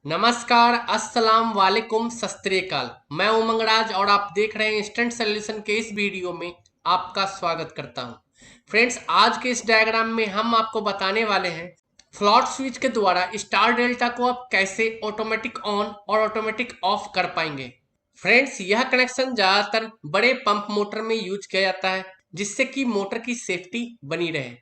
नमस्कार, अस्सलाम वालेकुम, सत श्री अकाल। मैं उमंग राज और आप देख रहे हैं इंस्टेंट सॉल्यूशन के इस वीडियो में आपका स्वागत करता हूं। फ्रेंड्स, आज के इस डायग्राम में हम आपको बताने वाले हैं फ्लॉट स्विच के द्वारा स्टार डेल्टा को आप कैसे ऑटोमेटिक ऑन और ऑटोमेटिक ऑफ कर पाएंगे। फ्रेंड्स, यह कनेक्शन ज्यादातर बड़े पंप मोटर में यूज किया जाता है, जिससे कि मोटर की सेफ्टी बनी रहे।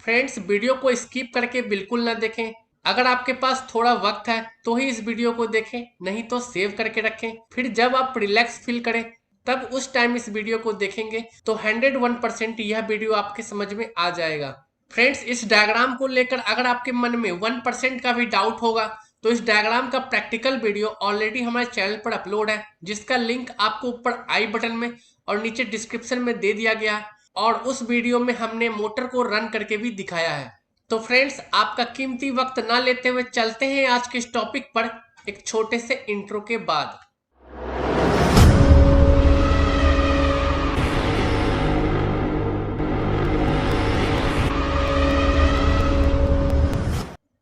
फ्रेंड्स, वीडियो को स्किप करके बिल्कुल ना देखें। अगर आपके पास थोड़ा वक्त है तो ही इस वीडियो को देखें, नहीं तो सेव करके रखें। फिर जब आप रिलैक्स फील करें तब उस टाइम इस वीडियो को देखेंगे तो 101% यह वीडियो आपके समझ में आ जाएगा। फ्रेंड्स, इस डायग्राम को लेकर अगर आपके मन में 1% का भी डाउट होगा तो इस डायग्राम का प्रैक्टिकल वीडियो ऑलरेडी हमारे चैनल पर अपलोड है, जिसका लिंक आपको ऊपर आई बटन में और नीचे डिस्क्रिप्शन में दे दिया गया है। और उस वीडियो में हमने मोटर को रन करके भी दिखाया है। तो फ्रेंड्स, आपका कीमती वक्त ना लेते हुए चलते हैं आज के इस टॉपिक पर एक छोटे से इंट्रो के बाद।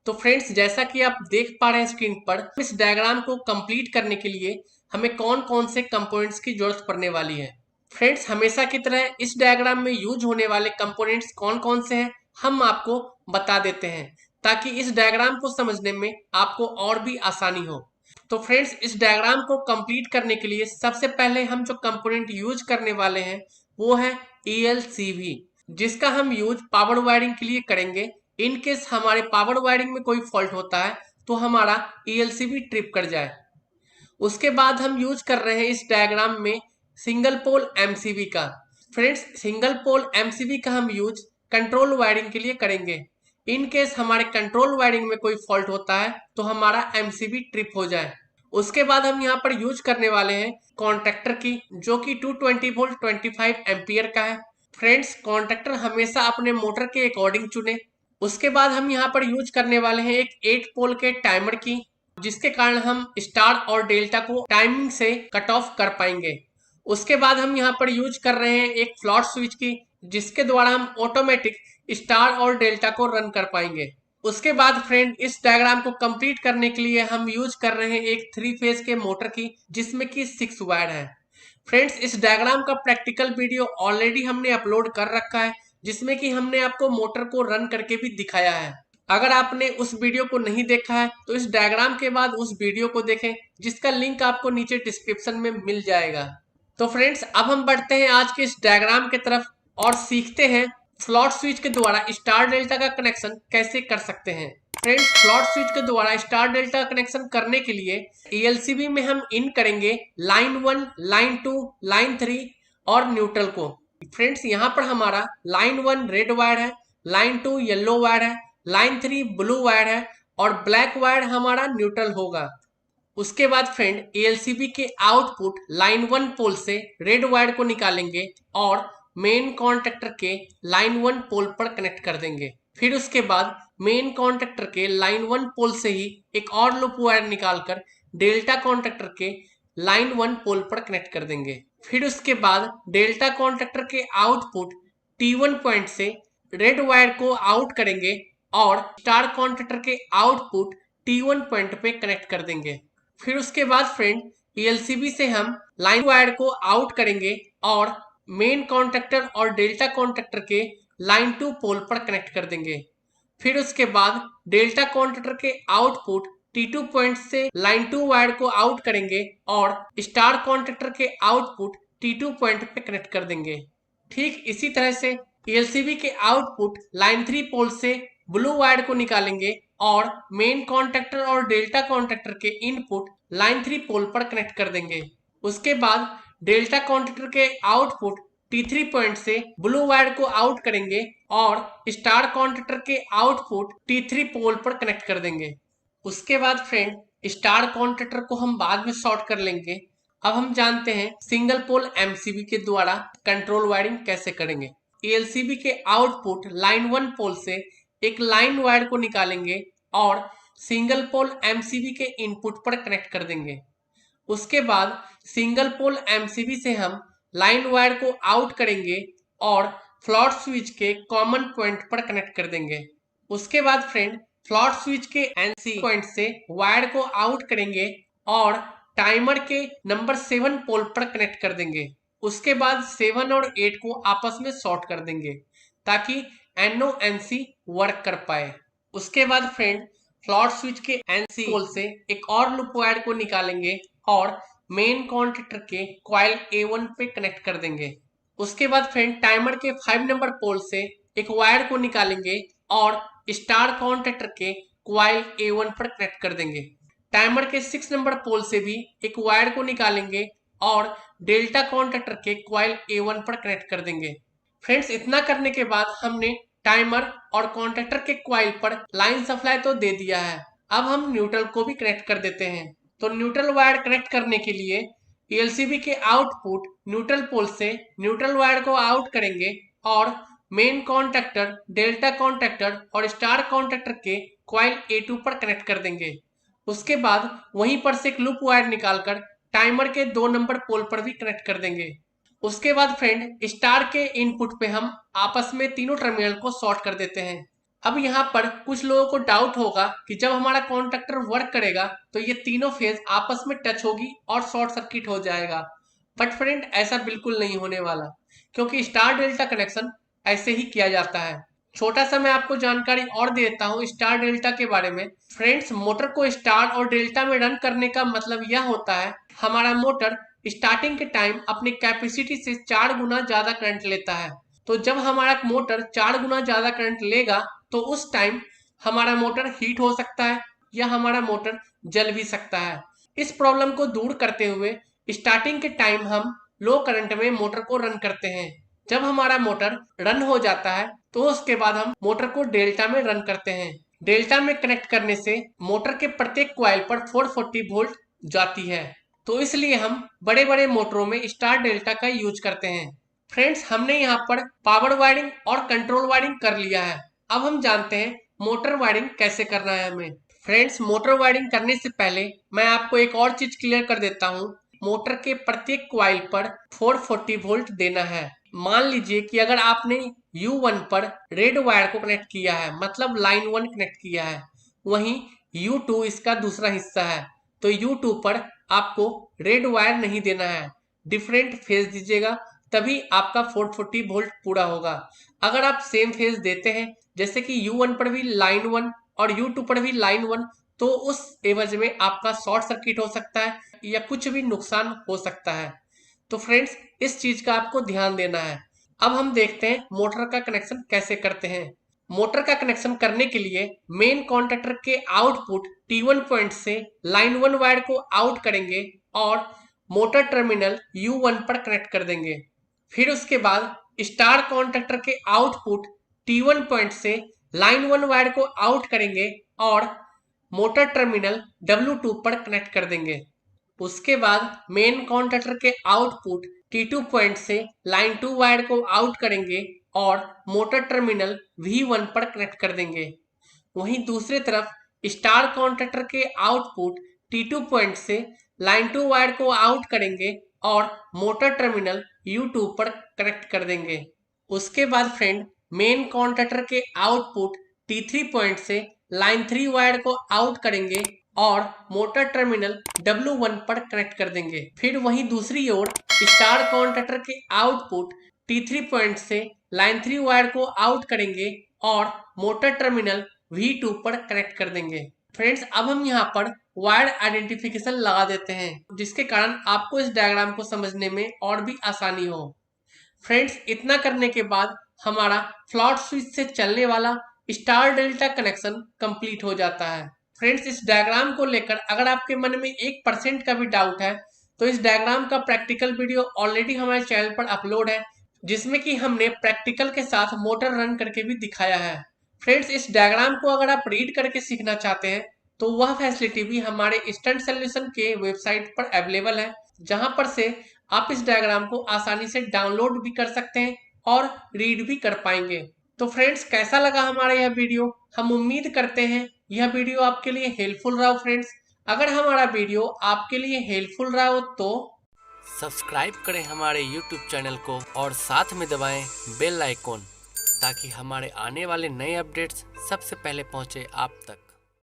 तो फ्रेंड्स, जैसा कि आप देख पा रहे हैं स्क्रीन पर, इस डायग्राम को कंप्लीट करने के लिए हमें कौन कौन से कंपोनेंट्स की जरूरत पड़ने वाली है। फ्रेंड्स, हमेशा की तरह इस डायग्राम में यूज होने वाले कंपोनेंट्स कौन कौन से हैं हम आपको बता देते हैं, ताकि इस डायग्राम को समझने में आपको और भी आसानी हो। तो फ्रेंड्स, इस डायग्राम को कंप्लीट करने के लिए सबसे पहले हम जो कंपोनेंट यूज करने वाले हैं वो है ELCV, जिसका हम यूज पावर वायरिंग के लिए करेंगे। इन केस हमारे पावर वायरिंग में कोई फॉल्ट होता है तो हमारा ELCV ट्रिप कर जाए। उसके बाद हम यूज कर रहे हैं इस डायग्राम में सिंगल पोल MCV का। फ्रेंड्स, सिंगल पोल MCV का हम यूज कंट्रोल वायरिंग के लिए करेंगे। इन केस हमारे कंट्रोल वायरिंग में कोई फॉल्ट होता है तो हमारा MCV ट्रिप हो जाए। उसके बाद हम यहाँ पर यूज करने वाले हैं कॉन्ट्रैक्टर की, जो कि 220 वोल्ट 25 एम्पियर का है। फ्रेंड्स, कॉन्ट्रैक्टर हमेशा अपने मोटर के अकॉर्डिंग चुने। उसके बाद हम यहाँ पर यूज करने वाले हैं एक 8 पोल के टाइमर की, जिसके कारण हम स्टार और डेल्टा को टाइमिंग से कट ऑफ कर पाएंगे। उसके बाद हम यहाँ पर यूज कर रहे हैं एक फ्लॉट स्विच की, जिसके द्वारा हम ऑटोमेटिक स्टार और डेल्टा को रन कर पाएंगे। उसके बाद फ्रेंड, इस डायग्राम को कंप्लीट करने के लिए हम यूज कर रहे हैं एक 3 फेज के मोटर की, जिसमें कि 6 वायर है। फ्रेंड्स, इस डायग्राम का प्रैक्टिकल वीडियो ऑलरेडी हमने अपलोड कर रखा है, जिसमें कि हमने आपको मोटर को रन करके भी दिखाया है। अगर आपने उस वीडियो को नहीं देखा है तो इस डायग्राम के बाद उस वीडियो को देखें, जिसका लिंक आपको नीचे डिस्क्रिप्शन में मिल जाएगा। तो फ्रेंड्स, अब हम बढ़ते हैं आज के इस डायग्राम की तरफ और सीखते हैं फ्लॉट स्विच के द्वारा स्टार डेल्टा का कनेक्शन कैसे कर सकते हैं। फ्रेंड्स, फ्लॉट स्विच के द्वारा स्टार डेल्टा कनेक्शन करने के लिए ELCB में हम इन करेंगे लाइन 1, लाइन 2, लाइन 3 और न्यूट्रल को। फ्रेंड्स, यहाँ पर हमारा लाइन 1 रेड वायर है, लाइन 2 येलो वायर है, लाइन 3 ब्लू वायर है और ब्लैक वायर हमारा न्यूट्रल होगा। उसके बाद फ्रेंड, ELCB के आउटपुट लाइन 1 पोल से रेड वायर को निकालेंगे और मेन कॉन्ट्रैक्टर के लाइन 1 पोल पर कनेक्ट कर देंगे। फिर उसके बाद मेन कॉन्ट्रैक्टर के लाइन 1 पोल से ही एक और लूप वायर निकालकर डेल्टा कॉन्ट्रैक्टर के लाइन 1 पोल पर कनेक्ट कर देंगे। फिर उसके बाद डेल्टा कॉन्ट्रैक्टर के आउटपुट T1 पॉइंट से रेड वायर को आउट करेंगे और स्टार कॉन्ट्रैक्टर के आउटपुट T1 पॉइंट पे कनेक्ट कर देंगे। फिर उसके बाद फ्रेंड, ELCB से हम लाइन वायर को आउट करेंगे और मेन कॉन्ट्रैक्टर और डेल्टा कॉन्ट्रैक्टर के लाइन 2 पोल पर कनेक्ट कर देंगे। फिर उसके बाद डेल्टा कॉन्ट्रैक्टर के आउटपुट T2 पॉइंट से लाइन 2 वायर को आउट करेंगे और स्टार कॉन्ट्रैक्टर के आउटपुट T2 पॉइंट पे कनेक्ट कर देंगे। ठीक इसी तरह से ELCB के आउटपुट लाइन 3 पोल से ब्लू वायर को निकालेंगे और मेन कॉन्ट्रैक्टर और डेल्टा कॉन्ट्रैक्टर के इनपुट लाइन 3 पोल पर कनेक्ट कर देंगे। उसके बाद डेल्टा कॉन्ट्रैक्टर के आउटपुट T3 पॉइंट से ब्लू वायर को आउट करेंगे और स्टार कॉन्ट्रैक्टर के आउटपुट T3 पोल पर कनेक्ट कर देंगे। उसके बाद फ्रेंड, स्टार कॉन्ट्रैक्टर को हम बाद में शॉर्ट कर लेंगे। अब हम जानते हैं सिंगल पोल MCB के द्वारा कंट्रोल वायरिंग कैसे करेंगे। ELCB के आउटपुट लाइन 1 पोल से एक लाइन वायर को निकालेंगे और सिंगल पोल MCB के इनपुट पर कनेक्ट कर देंगे। उसके बाद सिंगल पोल MCB से हम लाइन वायर को आउट करेंगे और फ्लॉट स्विच के कॉमन पॉइंट पर कनेक्ट कर देंगे। उसके बाद फ्रेंड, फ्लॉट स्विच के एनसी पॉइंट से वायर को आउट करेंगे और टाइमर के नंबर 7 पोल पर कनेक्ट कर देंगे। उसके बाद 7 और 8 को आपस में शॉर्ट कर देंगे ताकि NO-NC वर्क कर पाए। उसके बाद फ्रेंड फ्लॉट स्विच के NC पोल से एक और लूप वायर को निकालेंगे और मेन कॉन्टैक्टर के कॉइल A1 पे कनेक्ट कर देंगे। उसके बाद फ्रेंड टाइमर के 5 नंबर पोल से एक वायर को निकालेंगे और स्टार कॉन्टैक्टर के कॉइल A1 पर कनेक्ट कर देंगे। टाइमर के 6 नंबर पोल से भी एक वायर को निकालेंगे और डेल्टा कॉन्टैक्टर के कॉइल A1 पर कनेक्ट कर देंगे। फ्रेंड्स इतना करने के बाद हमने टाइमर और कॉन्टैक्टर के कॉइल पर लाइन सप्लाई तो दे दिया है। अब हम न्यूट्रल को भी कनेक्ट कर देते हैं। तो न्यूट्रल वायर कनेक्ट करने के लिए एलसीबी के आउटपुट न्यूट्रल पोल से न्यूट्रल वायर को आउट करेंगे और मेन कॉन्टैक्टर, डेल्टा कॉन्टैक्टर और स्टार कॉन्टैक्टर के कॉइल A2 पर कनेक्ट कर देंगे। उसके बाद वहीं पर से एक लूप वायर निकालकर टाइमर के 2 नंबर पोल पर भी कनेक्ट कर देंगे। उसके बाद फ्रेंड स्टार के इनपुट पे हम आपस में तीनों टर्मिनल को शॉर्ट कर देते हैं। अब यहाँ पर कुछ लोगों को डाउट होगा कि जब हमारा कॉन्टैक्टर वर्क करेगा तो ये तीनों फेज आपस में टच होगी और शॉर्ट सर्किट हो जाएगा। बट फ्रेंड ऐसा बिल्कुल नहीं होने वाला, क्योंकि स्टार डेल्टा कनेक्शन ऐसे ही किया जाता है। छोटा सा मैं आपको जानकारी और दे देता हूँ स्टार डेल्टा के बारे में। फ्रेंड्स मोटर को स्टार और डेल्टा में रन करने का मतलब यह होता है हमारा मोटर स्टार्टिंग के टाइम अपनी कैपेसिटी से 4 गुना ज्यादा करंट लेता है। तो जब हमारा मोटर 4 गुना ज्यादा करंट लेगा तो उस टाइम हमारा मोटर हीट हो सकता है या हमारा मोटर जल भी सकता है। इस प्रॉब्लम को दूर करते हुए स्टार्टिंग के टाइम हम लो करंट में मोटर को रन करते हैं। जब हमारा मोटर रन हो जाता है तो उसके बाद हम मोटर को डेल्टा में रन करते हैं। डेल्टा में कनेक्ट करने से मोटर के प्रत्येक कॉइल पर 440 वोल्ट जाती है। तो इसलिए हम बड़े बड़े मोटरों में स्टार डेल्टा का यूज करते हैं। फ्रेंड्स हमने यहाँ पर पावर वायरिंग और कंट्रोल वायरिंग कर लिया है। अब हम जानते हैं मोटर वायरिंग कैसे करना है हमें। फ्रेंड्स मोटर वायरिंग करने से पहले मैं आपको एक और चीज क्लियर कर देता हूँ। मोटर के प्रत्येक कॉइल पर 440 वोल्ट देना है। मान लीजिए कि अगर आपने U1 पर रेड वायर को कनेक्ट किया है, मतलब लाइन 1 कनेक्ट किया है, वहीं U2 इसका दूसरा हिस्सा है, तो U2 पर आपको रेड वायर नहीं देना है, डिफरेंट फेज दीजिएगा, तभी आपका 440 वोल्ट पूरा होगा। अगर आप सेम फेज देते हैं जैसे कि U1 पर भी लाइन 1 और U2 पर भी लाइन 1, तो उस एवज में आपका शॉर्ट सर्किट हो सकता है या कुछ भी नुकसान हो सकता है। तो फ्रेंड्स इस चीज का आपको ध्यान देना है। अब हम देखते हैं मोटर का कनेक्शन कैसे करते हैं। मोटर का कनेक्शन करने के लिए मेन कॉन्टैक्टर के आउटपुट T1 पॉइंट से लाइन 1 वायर को आउट करेंगे और मोटर टर्मिनल U1 पर कनेक्ट कर देंगे। फिर उसके बाद स्टार कॉन्टैक्टर के आउटपुट T1 पॉइंट से लाइन 1 वायर को आउट करेंगे और मोटर टर्मिनल W2 पर कनेक्ट कर देंगे। उसके बाद मेन कॉन्टैक्टर के आउटपुट T2 पॉइंट से लाइन 2 वायर को आउट करेंगे और मोटर टर्मिनल V1 पर कनेक्ट कर देंगे। वहीं दूसरी तरफ स्टार कॉन्टैक्टर के आउटपुट T2 पॉइंट से लाइन 2 वायर को आउट करेंगे और मोटर टर्मिनल U2 पर कनेक्ट कर देंगे। उसके बाद फ्रेंड मेन कॉन्टैक्टर के आउटपुट T3 पॉइंट से लाइन 3 वायर को आउट करेंगे और मोटर टर्मिनल W1 पर कनेक्ट कर देंगे। फिर वहीं दूसरी ओर स्टार कॉन्टैक्टर के आउटपुट T3 पॉइंट से लाइन 3 वायर को आउट करेंगे और मोटर टर्मिनल V2 पर कनेक्ट कर देंगे। फ्रेंड्स अब हम यहाँ पर वायर आइडेंटिफिकेशन लगा देते हैं, जिसके कारण आपको इस डायग्राम को समझने में और भी आसानी हो। फ्रेंड्स इतना करने के बाद हमारा फ्लॉट स्विच से चलने वाला स्टार डेल्टा कनेक्शन कंप्लीट हो जाता है। फ्रेंड्स इस डायग्राम को लेकर अगर आपके मन में 1% का भी डाउट है तो इस डायग्राम का प्रैक्टिकल वीडियो ऑलरेडी हमारे चैनल पर अपलोड है, जिसमें कि हमने प्रैक्टिकल के साथ मोटर रन करके भी दिखाया है। फ्रेंड्स इस डायग्राम को अगर आप रीड करके सीखना चाहते हैं तो वह फैसिलिटी भी हमारे इंस्टेंट सॉल्यूशन के वेबसाइट पर अवेलेबल है, जहां पर से आप इस डायग्राम को आसानी से डाउनलोड भी कर सकते हैं और रीड भी कर पाएंगे। तो फ्रेंड्स कैसा लगा हमारा यह वीडियो? हम उम्मीद करते हैं यह वीडियो आपके लिए हेल्पफुल रहा हो। फ्रेंड्स अगर हमारा वीडियो आपके लिए हेल्पफुल रहा हो तो सब्सक्राइब करें हमारे YouTube चैनल को और साथ में दबाएं बेल आइकॉन। ताकि हमारे आने वाले नए अपडेट्स सबसे पहले पहुंचे आप तक।